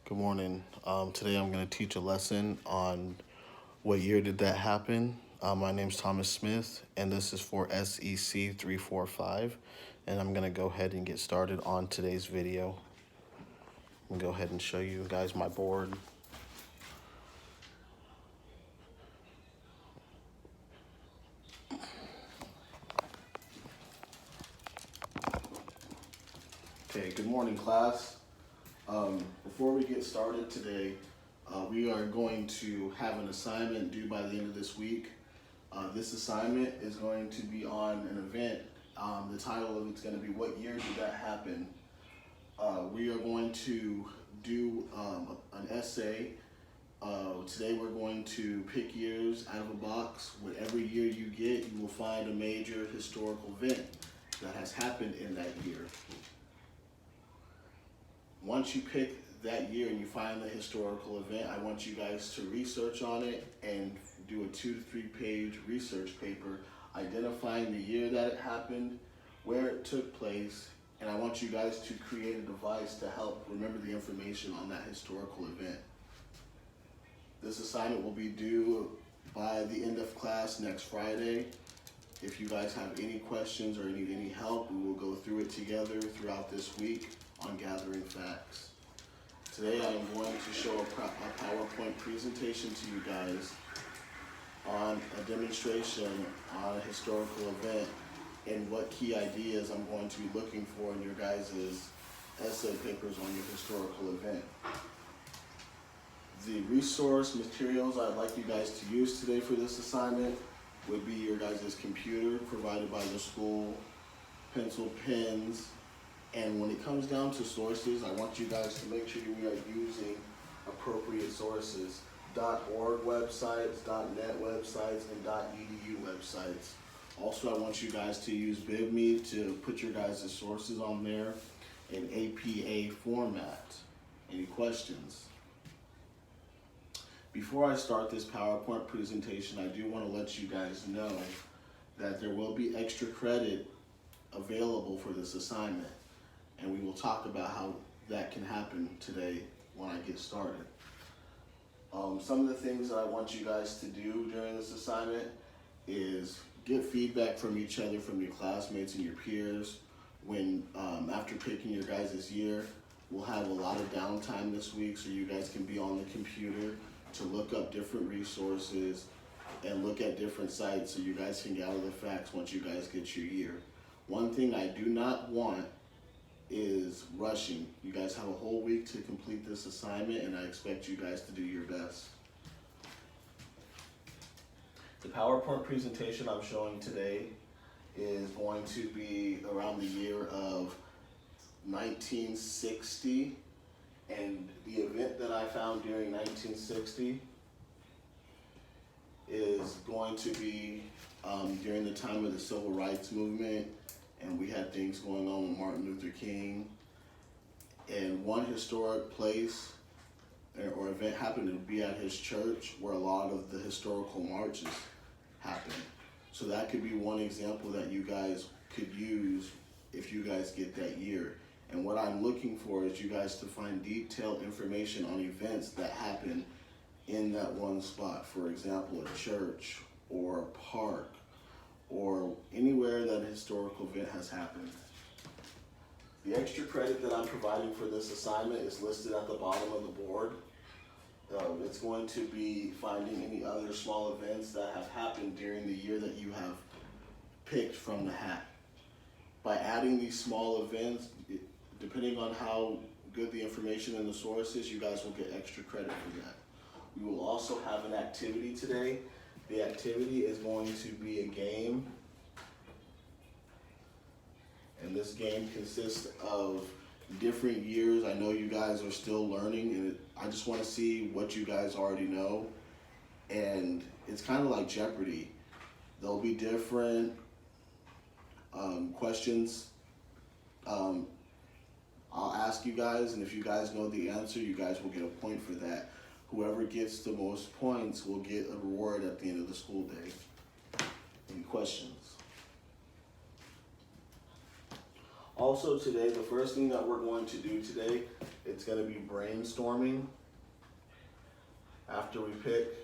Good morning. Today I'm going to teach a lesson on what year did that happen. My name's Thomas Smith, and this is for SEC 345. And I'm going to go ahead and get started on today's video. I'm going to go ahead and show you guys my board. Okay, good morning, class. Before we get started today, we are going to have an assignment due by the end of this week. This assignment is going to be on an event. The title of it's going to be, what year did that happen? We are going to do an essay. Today we're going to pick years out of a box. Whatever year you get, you will find a major historical event that has happened in that year. Once you pick that year and you find the historical event, I want you guys to research on it and do a 2 to 3 page research paper identifying the year that it happened, where it took place, and I want you guys to create a device to help remember the information on that historical event. This assignment will be due by the end of class next Friday. If you guys have any questions or need any help, we will go through it together throughout this week on gathering facts. Today I am going to show a PowerPoint presentation to you guys on a demonstration on a historical event and what key ideas I'm going to be looking for in your guys' essay papers on your historical event. The resource materials I'd like you guys to use today for this assignment would be your guys' computer provided by the school, pencil, pens, and when it comes down to sources, I want you guys to make sure we are using appropriate sources. .org websites, .net websites, and .edu websites. Also, I want you guys to use BibMe to put your guys' sources on there in APA format. Any questions? Before I start this PowerPoint presentation, I do want to let you guys know that there will be extra credit available for this assignment. And we will talk about how that can happen today when I get started. Some of the things that I want you guys to do during this assignment is get feedback from each other, from your classmates and your peers. When after picking your guys' year, we'll have a lot of downtime this week, so you guys can be on the computer to look up different resources and look at different sites so you guys can gather the facts once you guys get your year. One thing I do not want is rushing. You guys have a whole week to complete this assignment, and I expect you guys to do your best. The PowerPoint presentation I'm showing today is going to be around the year of 1960, and the event that I found during 1960 is going to be during the time of the Civil Rights Movement, and we had things going on with Martin Luther King. And one historic place or event happened to be at his church where a lot of the historical marches happened. So that could be one example that you guys could use if you guys get that year. And what I'm looking for is you guys to find detailed information on events that happen in that one spot. For example, a church or a park, or anywhere that a historical event has happened. The extra credit that I'm providing for this assignment is listed at the bottom of the board. It's going to be finding any other small events that have happened during the year that you have picked from the hat. By adding these small events, depending on how good the information in the source is, you guys will get extra credit for that. We will also have an activity today. The activity is going to be a game, and this game consists of different years. I know you guys are still learning, and I just want to see what you guys already know, and it's kind of like Jeopardy. There'll be different questions. I'll ask you guys, and if you guys know the answer, you guys will get a point for that. Whoever gets the most points will get a reward at the end of the school day. Any questions? Also today, the first thing that we're going to do today, it's going to be brainstorming. After we pick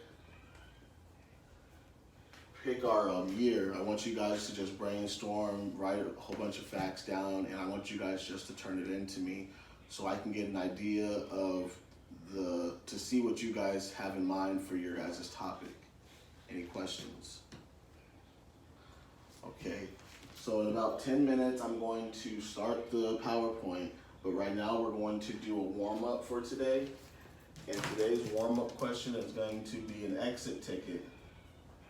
our year, I want you guys to just brainstorm, write a whole bunch of facts down, and I want you guys just to turn it in to me so I can get an idea of to see what you guys have in mind for your guys' topic. Any questions? Okay, so in about 10 minutes, I'm going to start the PowerPoint, but right now we're going to do a warm-up for today. And today's warm-up question is going to be an exit ticket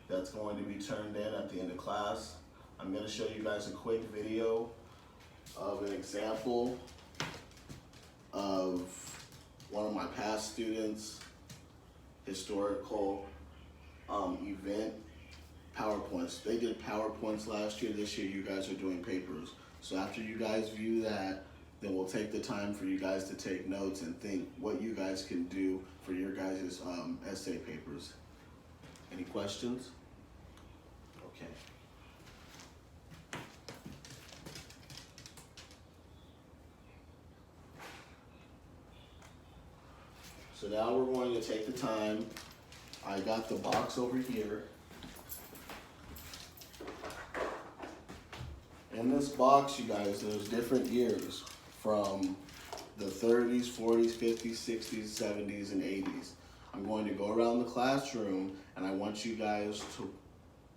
that's going to be turned in at the end of class. I'm going to show you guys a quick video of an example of one of my past students' historical event PowerPoints. They did PowerPoints last year. This year you guys are doing papers. So after you guys view that, then we'll take the time for you guys to take notes and think what you guys can do for your guys' essay papers. Any questions? Okay. So now we're going to take the time. I got the box over here. In this box, you guys, there's different years from the 30s, 40s, 50s, 60s, 70s, and 80s. I'm going to go around the classroom and I want you guys to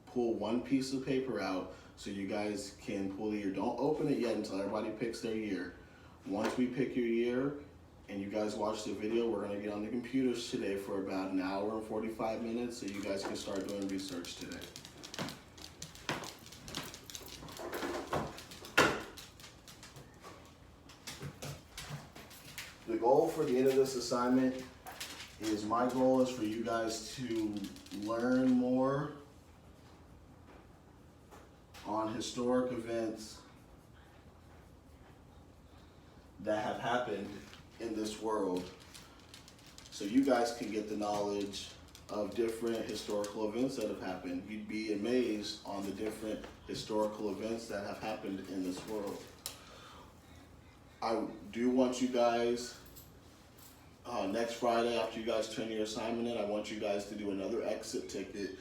pull one piece of paper out so you guys can pull the year. Don't open it yet until everybody picks their year. Once we pick your year and you guys watch the video, we're going to get on the computers today for about an hour and 45 minutes so you guys can start doing research today. The goal for the end of this assignment is, my goal is for you guys to learn more on historic events that have happened in this world, so you guys can get the knowledge of different historical events that have happened. You'd be amazed on the different historical events that have happened in this world. I do want you guys, next Friday after you guys turn your assignment in, I want you guys to do another exit ticket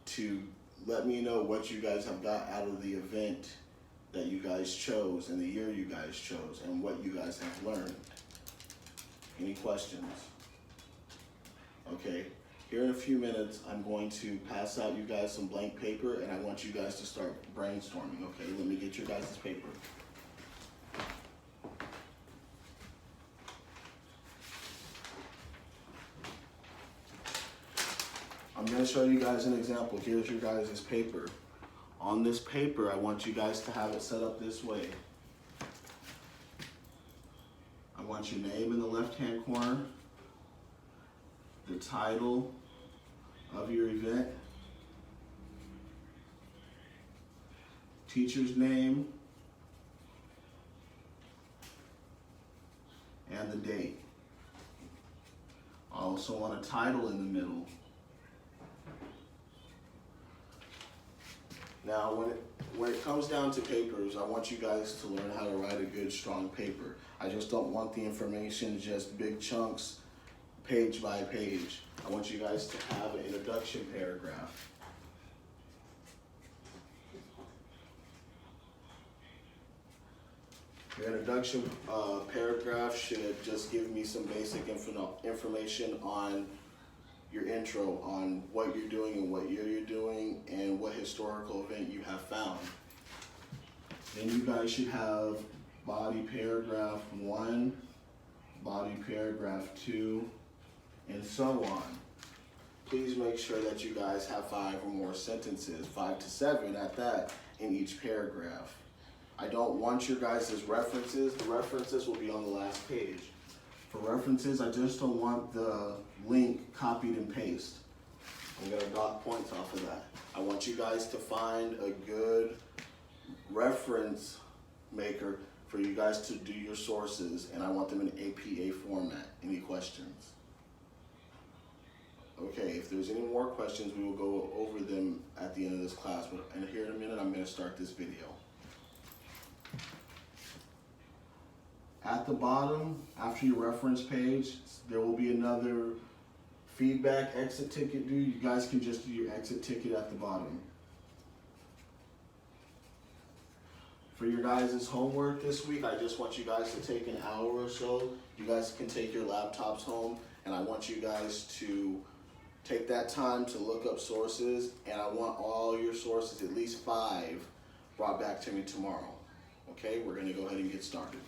to let me know what you guys have got out of the event that you guys chose and the year you guys chose and what you guys have learned. Any questions? Okay, here in a few minutes, I'm going to pass out you guys some blank paper and I want you guys to start brainstorming. Okay, let me get your guys' paper. I'm going to show you guys an example. Here's your guys' paper. On this paper, I want you guys to have it set up this way. I want your name in the left-hand corner, the title of your event, teacher's name, and the date. I also want a title in the middle. Now, when it comes down to papers, I want you guys to learn how to write a good, strong paper. I just don't want the information just big chunks, page by page. I want you guys to have an introduction paragraph. Your introduction paragraph should just give me some basic information on your intro, on what you're doing and what year you're doing and what historical event you have found. Then you guys should have body paragraph 1, body paragraph 2, and so on. Please make sure that you guys have 5 or more sentences, 5 to 7 at that, in each paragraph. I don't want your guys' references. The references will be on the last page. For references, I just don't want the link copied and paste. I'm gonna dot points off of that. I want you guys to find a good reference maker for you guys to do your sources, and I want them in APA format. Any questions? Okay, if there's any more questions, we will go over them at the end of this class. But here in a minute, I'm gonna start this video. At the bottom, after your reference page, there will be another feedback exit ticket due. You guys can just do your exit ticket at the bottom. For your guys' homework this week, I just want you guys to take an hour or so. You guys can take your laptops home, and I want you guys to take that time to look up sources, and I want all your sources, at least 5, brought back to me tomorrow. Okay, we're gonna go ahead and get started.